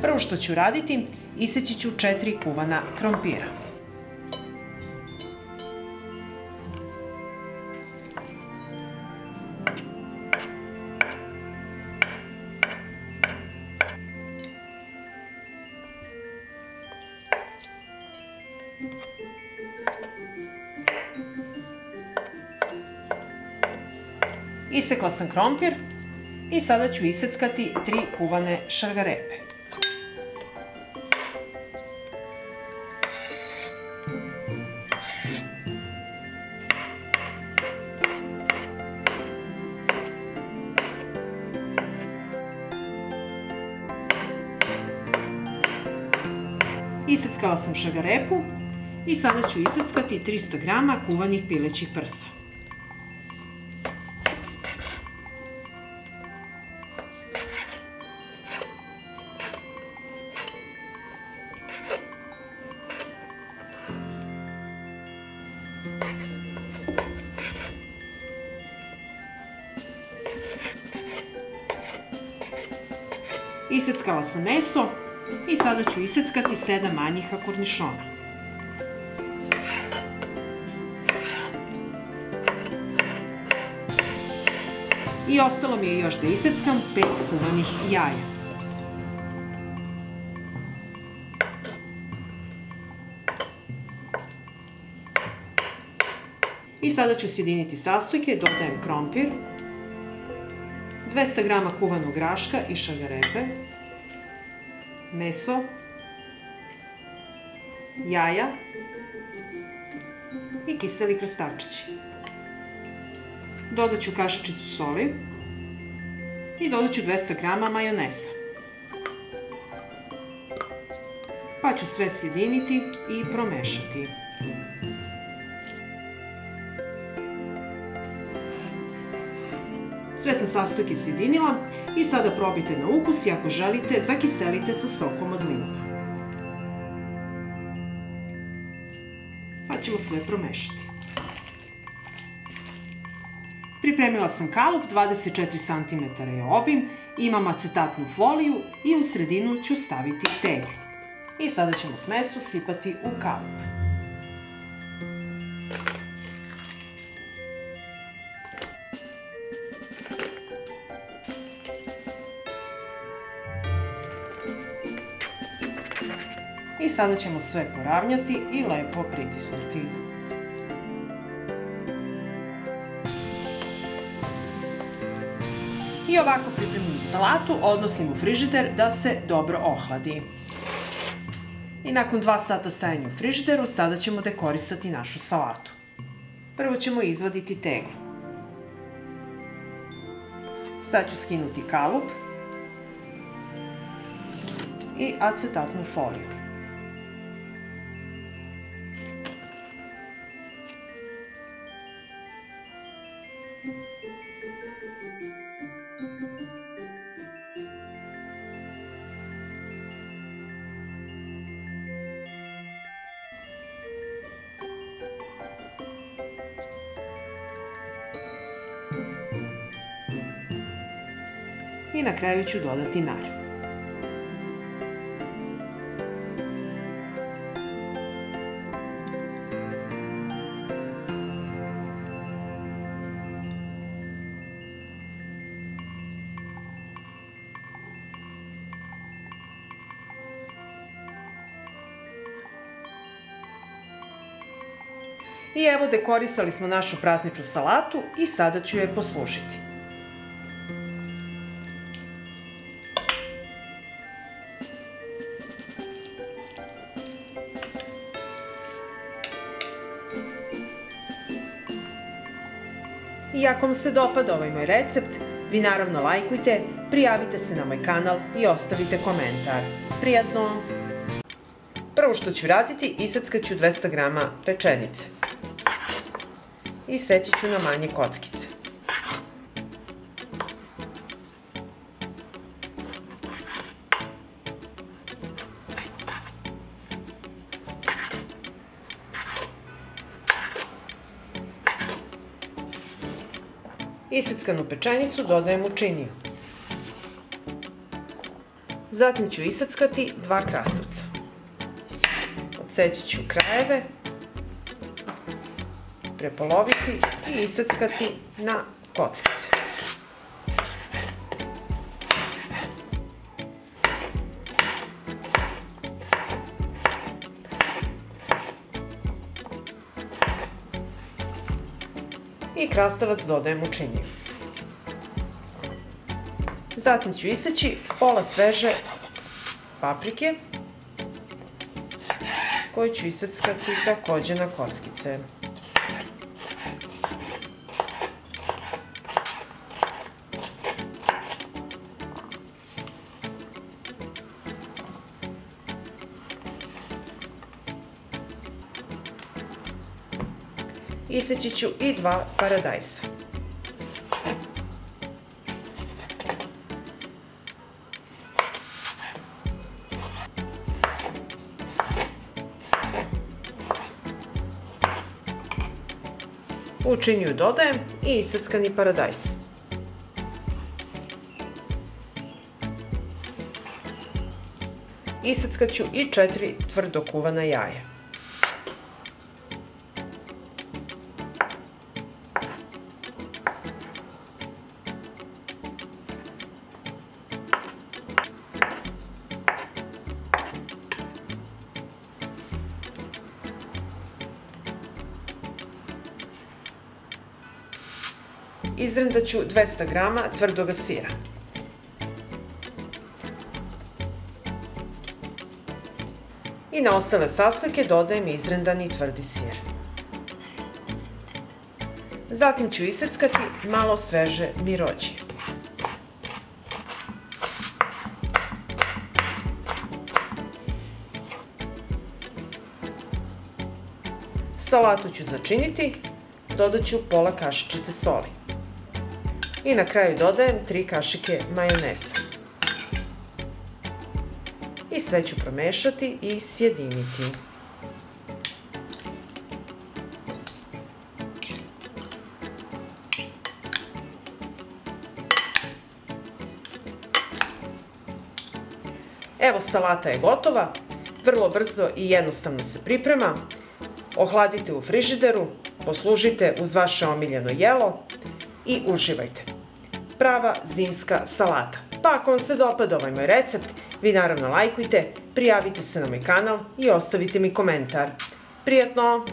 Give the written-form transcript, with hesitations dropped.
Prvo što ću raditi, iseći ću 4 kuvana krompira. Isekla sam krompir i sada ću iseckati 3 kuvane šargarepe. Iseckala sam šargarepu i sada ću iseckati 300 grama kuvanih pilećih prsa. Iseckala sam meso i sada ću iseckati 7 manjih kornišona. I ostalo mi je još da iseckam 5 kuvanih jaja. I sada ću sjediniti sastojke, dodajem krompir, 200 grama kuvanog graška i šargarepe, meso, jaja i kiseli krastavčići. Dodat ću kašičicu soli i dodat ću 200 grama majoneza. Pa ću sve sjediniti i promešati. Sve sam sastojke sjedinila i sada probajte na ukus i ako želite, zakiselite sa sokom od limuna. Pa ćemo sve promešati. Pripremila sam kalup, 24 cm je obim, imam acetatnu foliju i u sredinu ću staviti teglu. I sada ćemo smesu sipati u kalup. I sada ćemo sve poravnjati i lepo pritisnuti. I ovako pripremljenu salatu odnosim u frižider da se dobro ohladi. I nakon 2 sata stajanja u frižideru sada ćemo dekorisati našu salatu. Prvo ćemo izvaditi teglu. Sad ću skinuti kalup i acetatnu foliju. I na kraju ću dodati nar. I evo, dekorisali smo našu prazničnu salatu i sada ću je poslužiti. I ako vam se dopada ovaj moj recept, vi naravno lajkujte, prijavite se na moj kanal i ostavite komentar. Prijatno! Prvo što ću raditi, iseckat ću 200 grama pečenice. I seći ću na manje kockice. Iseckanu pečenicu dodajem u činiju. Zatim ću iseckati 2 krastavca. Odseći ću krajeve, prepoloviti i iseckati na kockice. I krastavac dodajem u činiju. Zatim ću iseći pola sveže paprike koju ću iseckati takođe na kockice. Iseći ću i 2 paradajsa. U činiju dodajem i iseckani paradajs. Iseckat ću i 4 tvrdo kuvana jaja. Izrendat ću 200 grama tvrdoga sira. I na ostale sastojke dodajem izrendani tvrdi sir. Zatim ću iseckati malo sveže mirođije. Salatu ću začiniti, dodat ću pola kašičice soli. I na kraju dodajem 3 kašike majoneza. I sve ću promešati i sjediniti. Evo, salata je gotova, vrlo brzo i jednostavno se priprema. Ohladite u frižideru, poslužite uz vaše omiljeno jelo i uživajte. Prava zimska salata. Pa ako vam se dopada ovaj moj recept, vi naravno lajkujte, prijavite se na moj kanal i ostavite mi komentar. Prijatno!